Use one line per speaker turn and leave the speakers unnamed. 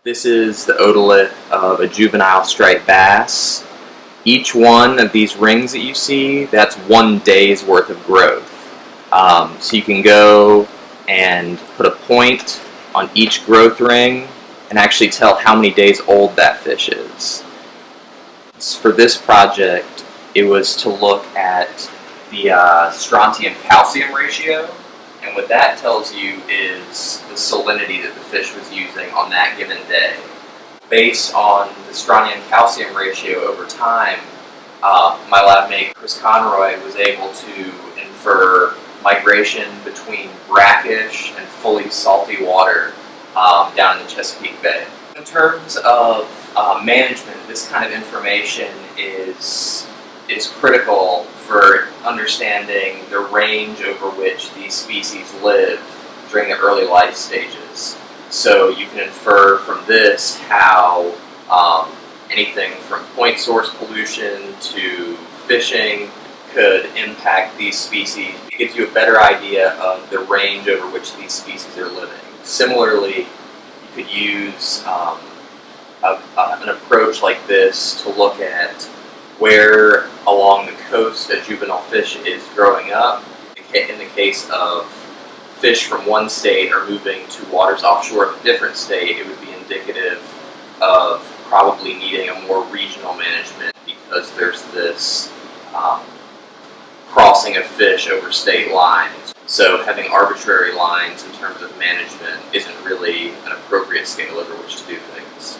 This is the otolith of a juvenile striped bass. Each one of these rings that you see, that's 1 day's worth of growth. So you can go and put a point on each growth ring and actually tell how many days old that fish is. For this project, it was to look at the strontium-calcium ratio, and what that tells you is the salinity that the fish was using on that given day. Based on the strontium-calcium ratio over time, my lab mate Chris Conroy was able to infer migration between brackish and fully salty water down in the Chesapeake Bay. In terms of management, this kind of information is critical for understanding the range over which these species live during their early life stages. So you can infer from this how anything from point source pollution to fishing could impact these species. It gives you a better idea of the range over which these species are living. Similarly, you could use an approach like this to look at where along the coast a juvenile fish is growing up. In the case of fish from one state are moving to waters offshore of a different state, it would be indicative of probably needing a more regional management because there's this crossing of fish over state lines. So having arbitrary lines in terms of management isn't really an appropriate scale over which to do things.